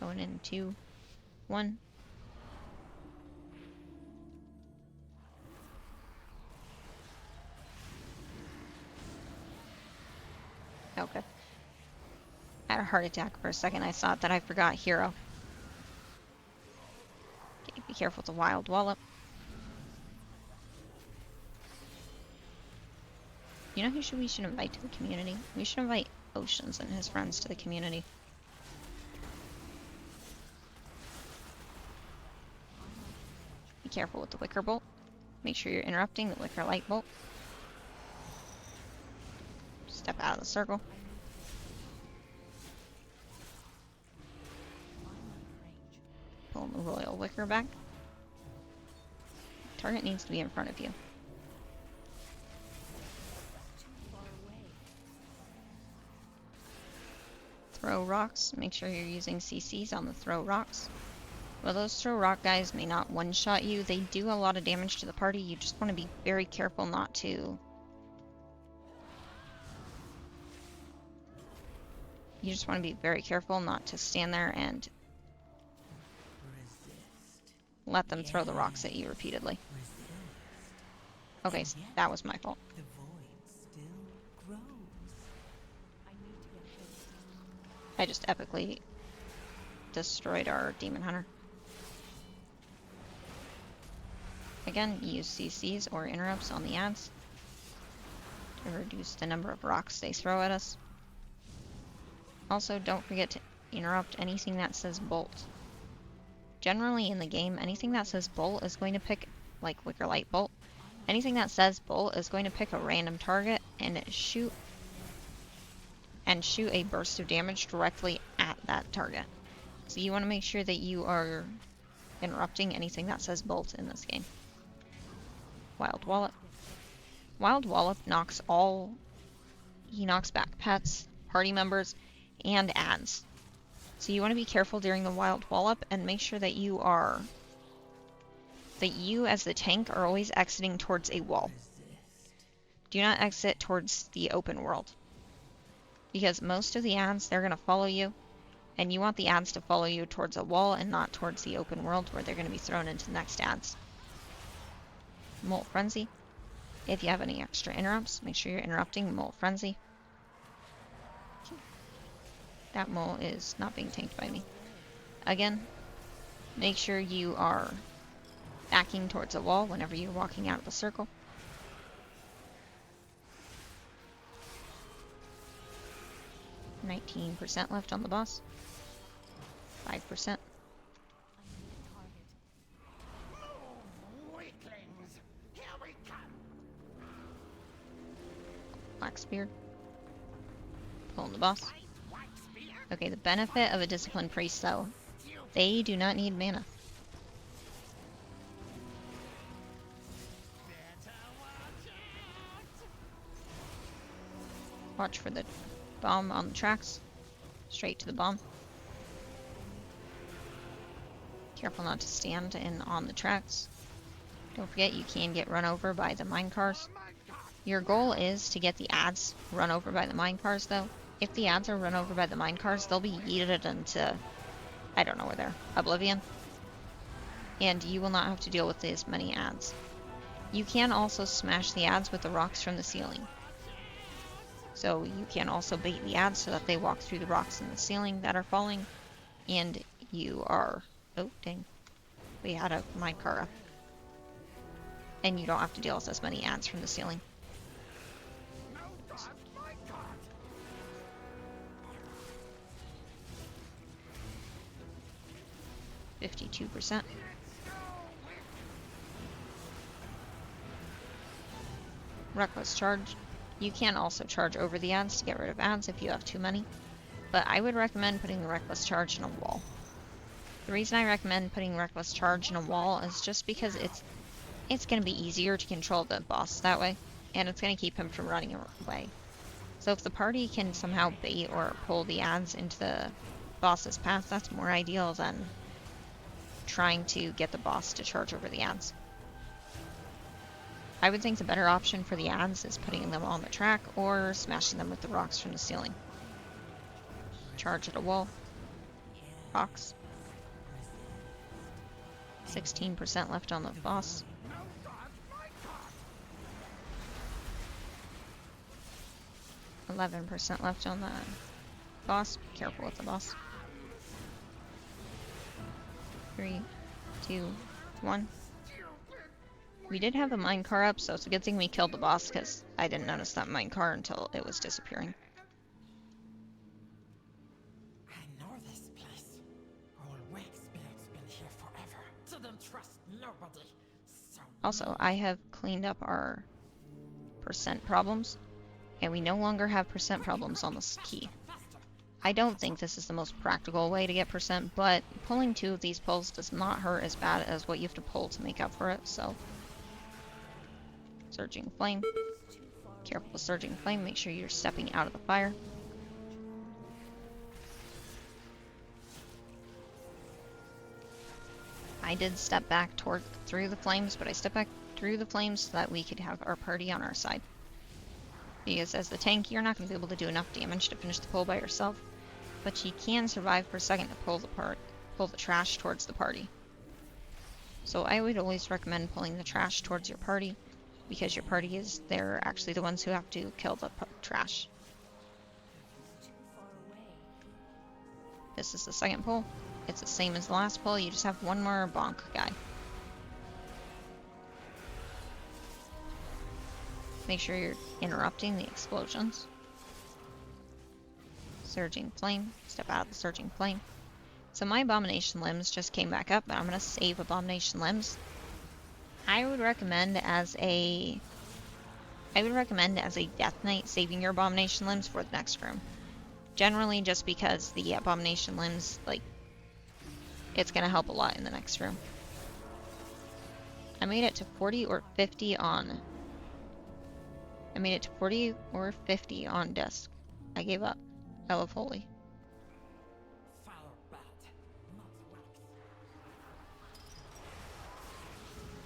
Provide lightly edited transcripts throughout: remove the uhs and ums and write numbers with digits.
Going in 2, 1. Okay. I had a heart attack for a second. I thought that I forgot Hero. Okay, be careful with the Wild Wallop. You know who we should invite to the community? We should invite Oceans and his friends to the community. Be careful with the Wicker Bolt. Make sure you're interrupting the Wicker Light Bolt. Step out of the circle. Pull the Royal Wicker back. Target needs to be in front of you. Throw rocks. Make sure you're using CCs on the throw rocks. While those throw rock guys may not one-shot you, they do a lot of damage to the party. You just want to be very careful not to... You just want to be very careful not to stand there and let them throw the rocks at you repeatedly. Okay, so that was my fault. I just epically destroyed our Demon Hunter. Again, use CCs or interrupts on the ads to reduce the number of rocks they throw at us. Also, don't forget to interrupt anything that says bolt. Generally in the game, anything that says bolt is going to pick, like Wicker Light Bolt, anything that says bolt is going to pick a random target and shoot a burst of damage directly at that target. So you want to make sure that you are interrupting anything that says bolt in this game. Wild Wallop. Wild Wallop knocks he knocks back pets, party members, and ads. So you want to be careful during the Wild Wallop and make sure that you as the tank are always exiting towards a wall. Do not exit towards the open world. Because most of the ads, they're going to follow you, and you want the ads to follow you towards a wall and not towards the open world where they're going to be thrown into the next ads. Molt Frenzy. If you have any extra interrupts, make sure you're interrupting Molt Frenzy. That mole is not being tanked by me. Again, make sure you are backing towards a wall whenever you're walking out of the circle. %, left on the boss. 5%. Blackspear. Pulling the boss. Okay, the benefit of a Disciplined Priest, though, they do not need mana. Watch for the bomb on the tracks. Straight to the bomb. Careful not to stand on the tracks. Don't forget you can get run over by the minecars. Your goal is to get the ads run over by the minecars, though. If the ads are run over by the minecars, they'll be yeeted into, I don't know where they're, oblivion. And you will not have to deal with as many ads. You can also smash the ads with the rocks from the ceiling. So you can also bait the ads so that they walk through the rocks in the ceiling that are falling. And you are, oh dang, we had a minecart up. And you don't have to deal with as many ads from the ceiling. 52%. Reckless Charge. You can also charge over the ads to get rid of ads if you have too many, but I would recommend putting the Reckless Charge in a wall. The reason I recommend putting Reckless Charge in a wall is just because it's going to be easier to control the boss that way, and it's going to keep him from running away. So if the party can somehow bait or pull the ads into the boss's path, that's more ideal than trying to get the boss to charge over the ads. I would think the better option for the ads is putting them on the track or smashing them with the rocks from the ceiling. Charge at a wall. box. 16% left on the boss. 11% left on the boss. Be careful with the boss. 3, 2, 1. We did have the minecart up, so it's a good thing we killed the boss, because I didn't notice that minecart until it was disappearing. I know this place. Old Wakespirit's been here forever. Didn't trust nobody. So Also, I have cleaned up our percent problems, and we no longer have percent problems on this key. I don't think this is the most practical way to get percent, but pulling 2 of these pulls does not hurt as bad as what you have to pull to make up for it, so... Surging Flame. Careful with Surging Flame, make sure you're stepping out of the fire. I did step back through the flames, but I stepped back through the flames so that we could have our party on our side. Because as the tank, you're not going to be able to do enough damage to finish the pull by yourself, but you can survive for a second to pull the trash towards the party. So I would always recommend pulling the trash towards your party, because your party they're actually the ones who have to kill the trash. This is the second pull. It's the same as the last pull, you just have one more bonk guy. Make sure you're interrupting the explosions. Surging Flame. Step out of the Surging Flame. So my Abomination Limbs just came back up, but I'm going to save Abomination Limbs. I would recommend as a Death Knight saving your Abomination Limbs for the next room. Generally just because the Abomination Limbs, like, it's going to help a lot in the next room. I made it to 40 or 50 on... I made it to 40 or 50 on disc. I gave up. I love Holy.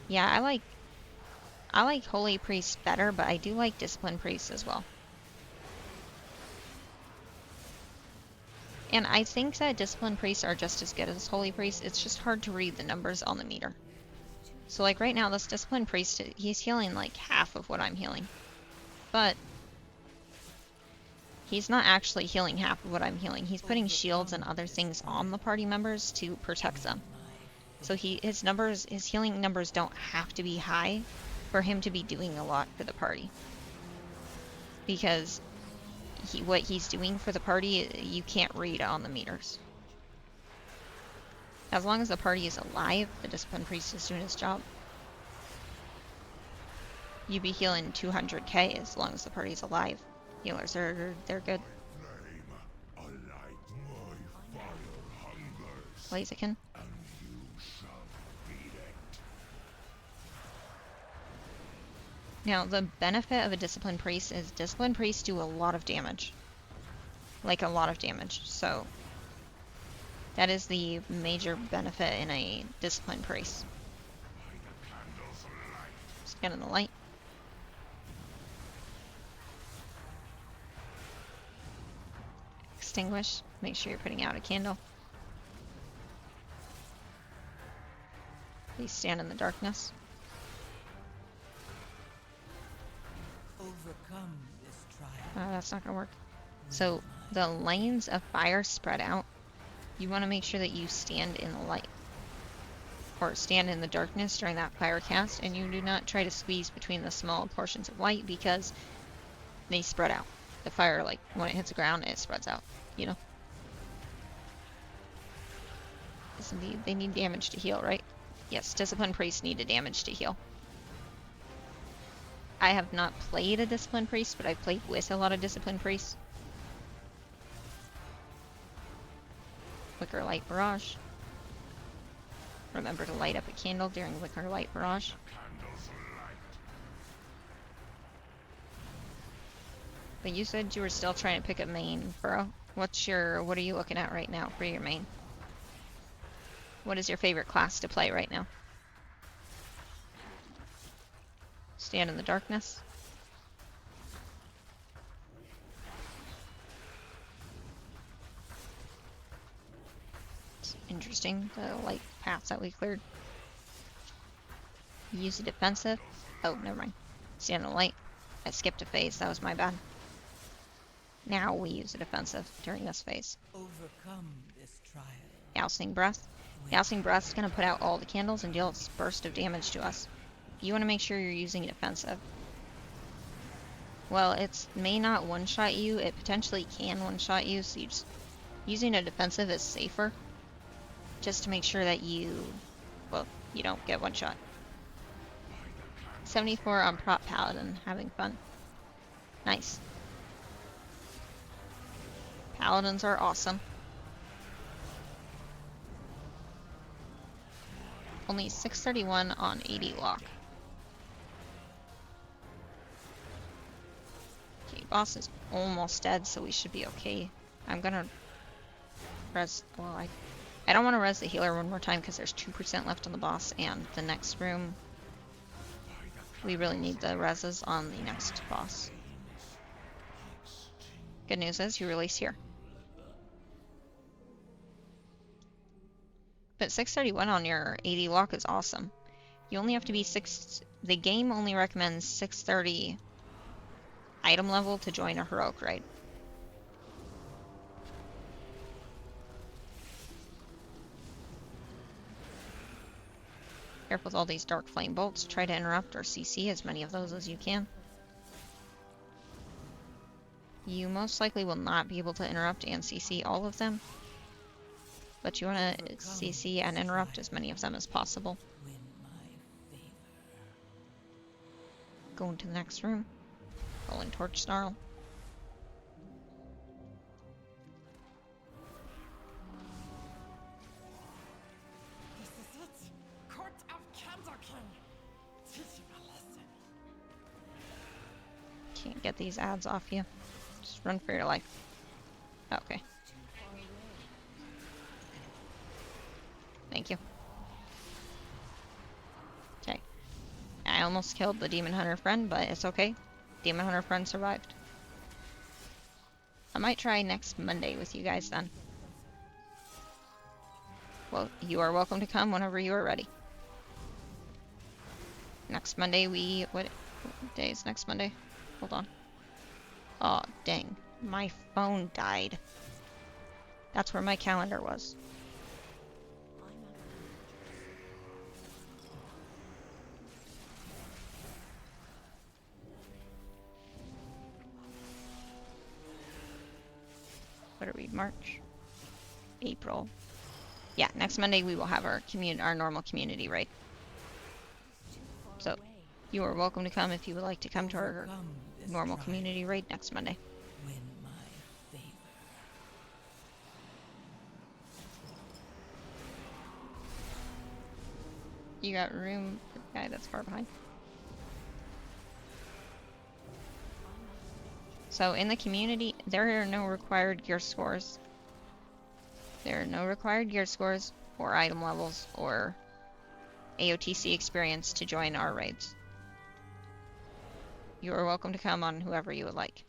Yeah, I like Holy Priest better, but I do like Discipline Priest as well. And I think that Discipline Priests are just as good as Holy Priests. It's just hard to read the numbers on the meter. So like right now, this Discipline Priest, he's healing like half of what I'm healing. But he's not actually healing half of what I'm healing. He's putting shields and other things on the party members to protect them. So his healing numbers don't have to be high for him to be doing a lot for the party. Because what he's doing for the party, you can't read on the meters. As long as the party is alive, the Discipline Priest is doing his job. You'd be healing 200k as long as the party's alive. Healers they're good. Blaziken. Now, the benefit of a Discipline Priest is Discipline Priests do a lot of damage. Like, a lot of damage. So, that is the major benefit in a Discipline Priest. Just get in the light. Extinguish. Make sure you're putting out a candle. Please stand in the darkness. overcome this trial. That's not gonna work. So the lanes of fire spread out. You want to make sure that you stand in the light. Or stand in the darkness during that fire cast, and you do not try to squeeze between the small portions of light because they spread out. The fire, like, when it hits the ground, it spreads out, you know? Yes, indeed. They need damage to heal, right? Yes, Discipline Priests need a damage to heal. I have not played a Discipline Priest, but I've played with a lot of Discipline Priests. Wicker Light Barrage. Remember to light up a candle during Wicker Light Barrage. But you said you were still trying to pick a main, bro. What are you looking at right now for your main? What is your favorite class to play right now? Stand in the darkness. interesting, the light paths that we cleared. Use a defensive. Oh, never mind. Stand in the light. I skipped a phase, that was my bad. Now we use a defensive during this phase. Overcome this trial. Dousing Breath. Dousing Breath is going to put out all the candles and deal a burst of damage to us. You want to make sure you're using a defensive. Well, it may not one-shot you, it potentially can one-shot you, so using a defensive is safer. Just to make sure that you don't get one-shot. 74 on Prop Paladin, having fun. Nice. Paladins are awesome. Only 631 on 80 lock. Okay, boss is almost dead, so we should be okay. I'm gonna res. Well, I don't want to res the healer one more time because there's 2% left on the boss, and the next room. We really need the reses on the next boss. Good news is you release here. But 631 on your 80 lock is awesome. You only have to be 6... The game only recommends 630 item level to join a heroic raid. Careful with all these Darkflame bolts. Try to interrupt or CC as many of those as you can. You most likely will not be able to interrupt and CC all of them. But you want to CC and interrupt as many of them as possible. Go into the next room. Rolling Torch Snarl. This is it. Court of Candor King. Teach him a lesson. Can't get these ads off you. Just run for your life. Okay. Thank you. Okay. I almost killed the Demon Hunter friend, but it's okay. Demon Hunter friend survived. I might try next Monday with you guys then. Well, you are welcome to come whenever you are ready. Next Monday what day is next Monday? Hold on. Oh, dang. My phone died. That's where my calendar was. What are we, March? April. Yeah, next Monday we will have our normal community raid. So, you are welcome to come if you would like to come to our normal community raid next Monday. Win my favor. You got room for the guy that's far behind. So in the community, there are no required gear scores. There are no required gear scores or item levels or AOTC experience to join our raids. You are welcome to come on whoever you would like.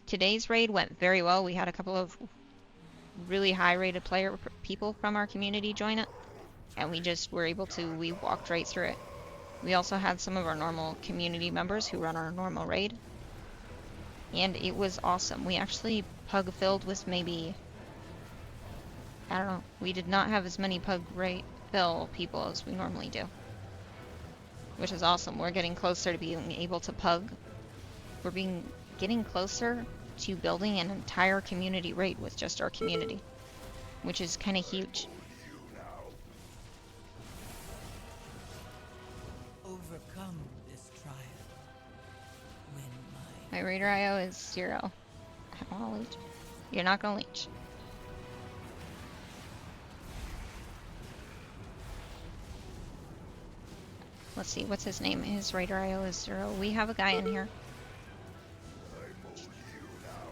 Today's raid went very well. We had a couple of really high rated people from our community join it. And we just were able to, we walked right through it. We also had some of our normal community members who run our normal raid. And it was awesome. We actually pug filled with maybe, I don't know, we did not have as many pug fill people as we normally do. Which is awesome. We're getting closer to being able to pug. We're getting closer to building an entire community raid with just our community. Which is kind of huge. Overcome this trial. Win My Raider IO is 0. I don't want to leech. You're not going to leech. Let's see, what's his name? His Raider IO is 0. We have a guy in here.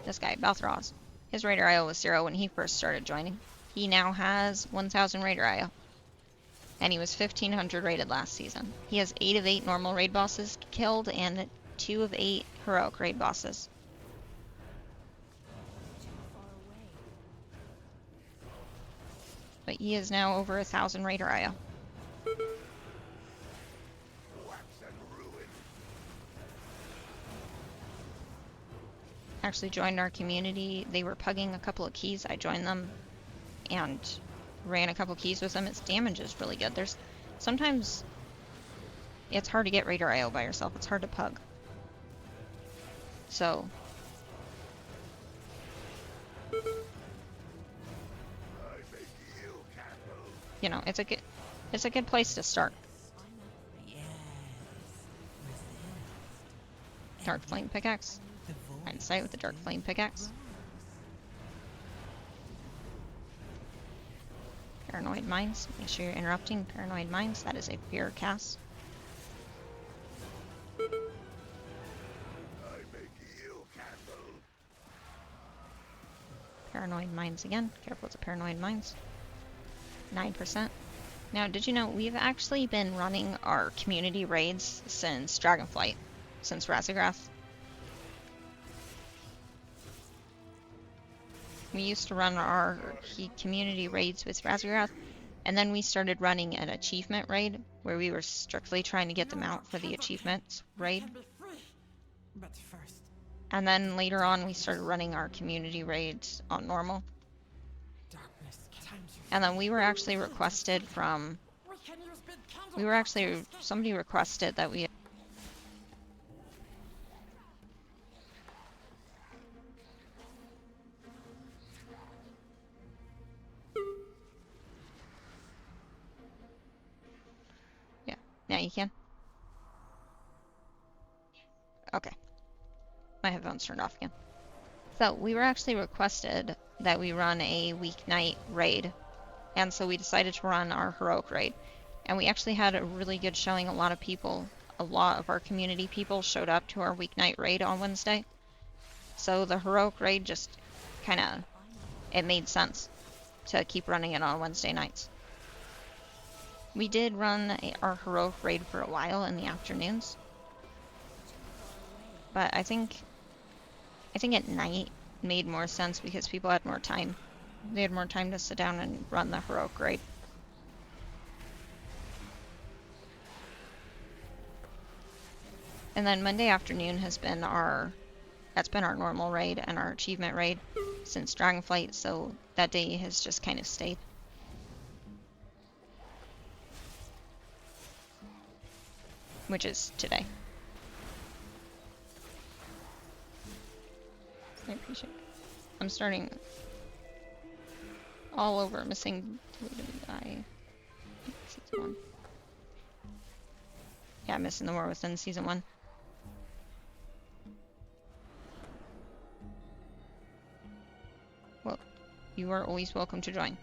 This guy, Balthraz. His Raider IO was 0 when he first started joining. He now has 1000 Raider IO. And he was 1500 rated last season. He has 8 of 8 normal raid bosses killed and 2 of 8 heroic raid bosses. but he is now over 1,000 Raider IO. Actually joined our community. They were pugging a couple of keys. I joined them and ran a couple keys with them. Its damage is really good. There's sometimes it's hard to get Raider IO by yourself. It's hard to pug. So you know, it's a good place to start. Darkflame pickaxe. Line sight with the Darkflame pickaxe. Paranoid Mines. Make sure you're interrupting Paranoid Mines. That is a fear cast. Paranoid Mines again. Careful with the Paranoid Mines. 9%. Now, did you know we've actually been running our community raids since Dragonflight, since Razograph. We used to run our community raids with Razograph, and then we started running an achievement raid where we were strictly trying to get them out for the achievements raid. But first, And then later on we started running our community raids on normal. darkness times you. And then we were actually requested from, We can use big candle. somebody requested that we Now you can? Okay. My headphones turned off again. So, we were actually requested that we run a weeknight raid. And so we decided to run our heroic raid. And we actually had a really good showing. A lot of our community people showed up to our weeknight raid on Wednesday. So the heroic raid just it made sense to keep running it on Wednesday nights. We did run our heroic raid for a while in the afternoons, but I think at night made more sense because people had more time. They had more time to sit down and run the heroic raid. And then Monday afternoon has been our normal raid and our achievement raid since Dragonflight, so that day has just kind of stayed. Which is today. I appreciate it. I'm starting all over missing deleted guy. Season 1. Yeah, missing the war within season 1. Well, you are always welcome to join.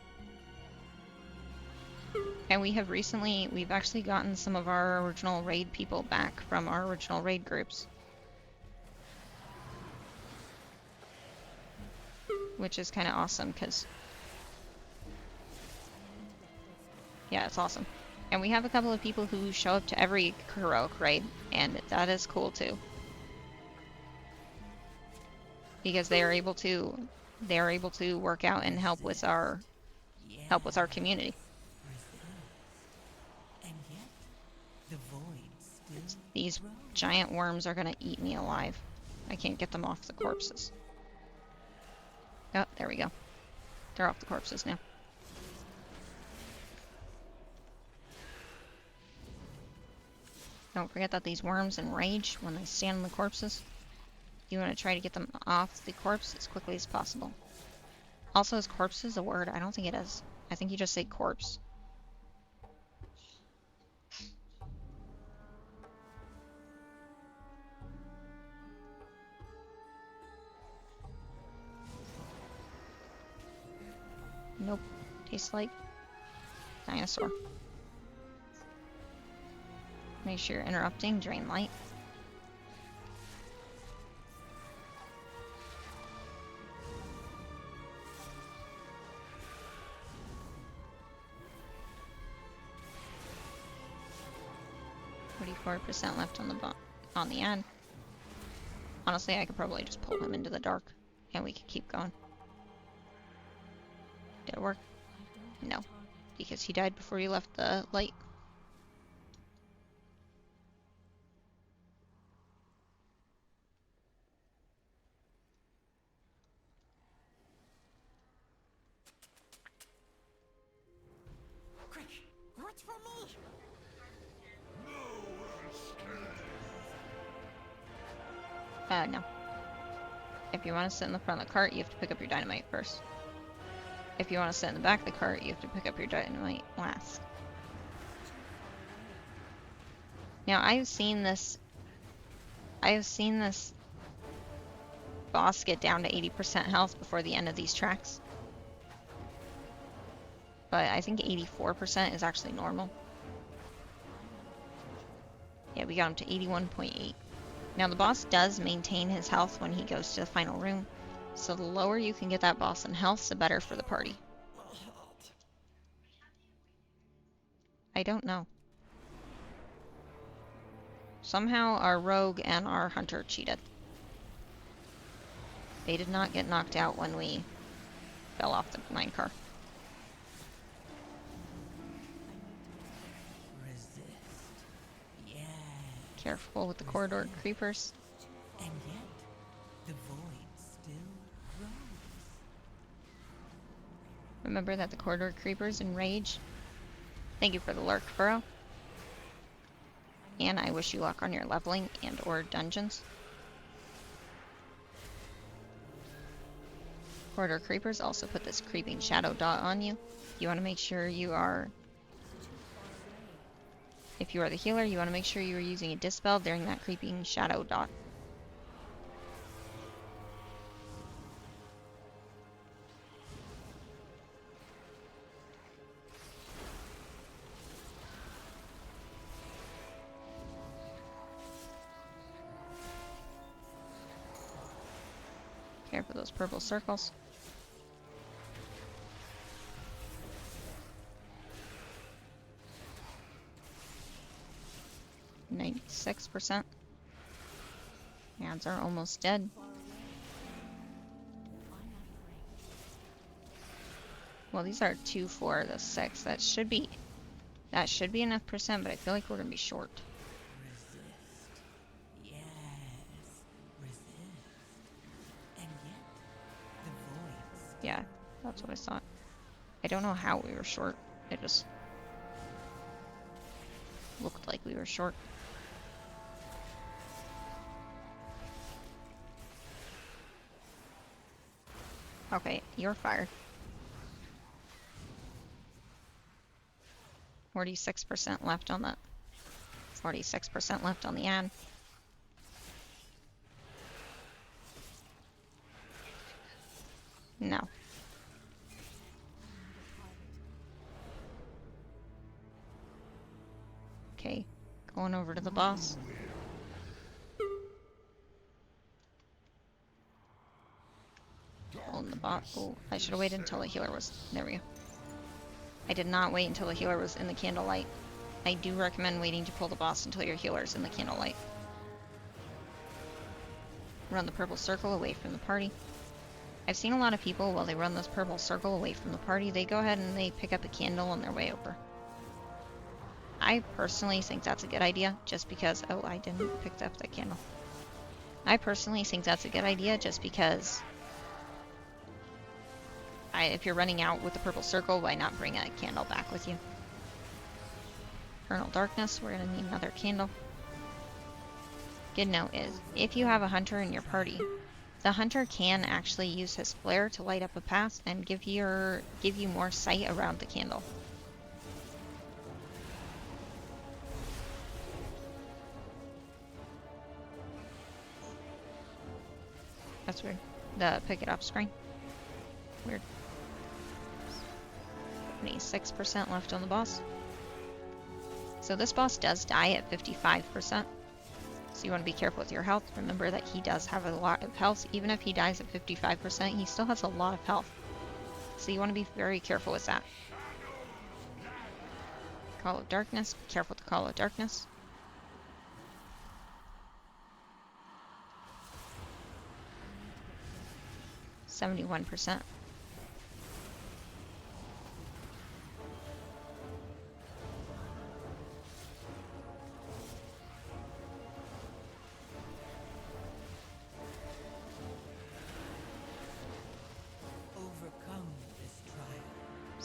And we've actually gotten some of our original raid people back from our original raid groups. Which is kind of awesome, because... yeah, it's awesome. And we have a couple of people who show up to every heroic raid, and that is cool too. Because they are able to work out and help with our community. These giant worms are gonna eat me alive. I can't get them off the corpses. Oh, there we go. They're off the corpses now. Don't forget that these worms enrage when they stand on the corpses. You want to try to get them off the corpse as quickly as possible. Also, is corpses a word? I don't think it is. I think you just say corpse. Nope. Tastes like dinosaur. Make sure you're interrupting. Drain light. %, left on the end. Honestly, I could probably just pull him into the dark, and we could keep going. Did it work? No, because he died before you left the light. Quick, wait for me! No. If you want to sit in the front of the cart, you have to pick up your dynamite first. If you want to sit in the back of the cart, you have to pick up your dynamite last. Now, I've seen this boss get down to 80% health before the end of these tracks. But I think 84% is actually normal. Yeah, we got him to 81.8. Now, the boss does maintain his health when he goes to the final room. So the lower you can get that boss in health, the better for the party. I don't know. Somehow our rogue and our hunter cheated. They did not get knocked out when we fell off the minecart. Resist. Yeah. Careful with the corridor creepers. And yet, the void still grows. Remember that the corridor creepers enrage. Thank you for the lurk, Burrow. And I wish you luck on your leveling and or dungeons. Corridor creepers also put this creeping shadow dot on you. You want to make sure you are... If you are the healer, you want to make sure you are using a dispel during that creeping shadow dot. Care for those purple circles. %. Ads are almost dead. Well, these are 2, 4, the 6. That should be enough %, but I feel like we're gonna be short. Resist. Yes. Resist. And yet, the void. Yeah, that's what I thought. I don't know how we were short. It just looked like we were short. Okay, you're fired. 46% left on the 46% left on the ad. No. Okay, going over to the boss. Pulling the boss. Oh, I should have waited until the healer was... There we go. I did not wait until the healer was in the candlelight. I do recommend waiting to pull the boss until your healer's in the candlelight. Run the purple circle away from the party. I've seen a lot of people, while they run this purple circle away from the party, they go ahead and they pick up a candle on their way over. I personally think that's a good idea, just because... Oh, I didn't pick up that candle. I personally think that's a good idea, just because... if you're running out with the purple circle, why not bring a candle back with you? Eternal Darkness, we're going to need another candle. Good note is, if you have a hunter in your party, the hunter can actually use his flare to light up a path and give you more sight around the candle. That's weird. The pick it up screen. Weird. 26% left on the boss. So this boss does die at 55%. So you want to be careful with your health. Remember that he does have a lot of health. Even if he dies at 55%, he still has a lot of health. So you want to be very careful with that. Call of Darkness. Be careful with the Call of Darkness. %.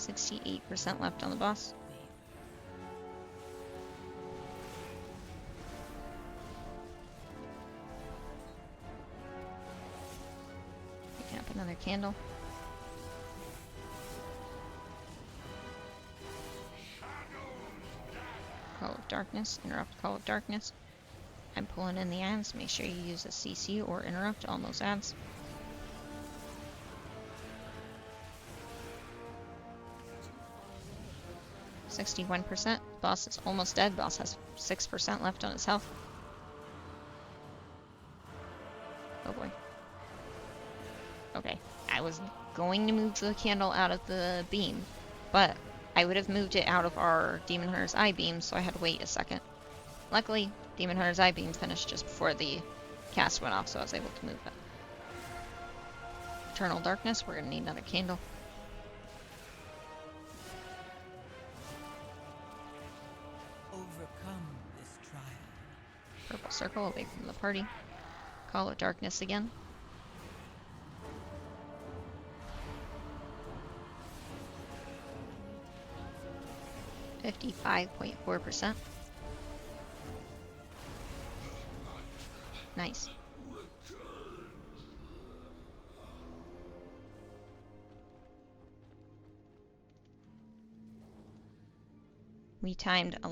68% left on the boss. Picking up another candle. Call of Darkness, interrupt Call of Darkness. I'm pulling in the ads. Make sure you use a CC or interrupt on those ads. %61%. Boss is almost dead. Boss has 6% left on his health. Oh boy. Okay. I was going to move the candle out of the beam, but I would have moved it out of our Demon Hunter's Eye beam, so I had to wait a second. Luckily, Demon Hunter's Eye beam finished just before the cast went off, so I was able to move it. Eternal Darkness, we're going to need another candle. Overcome this trial. Purple circle away from the party. Call of Darkness again. %55.4%. Nice. We timed 11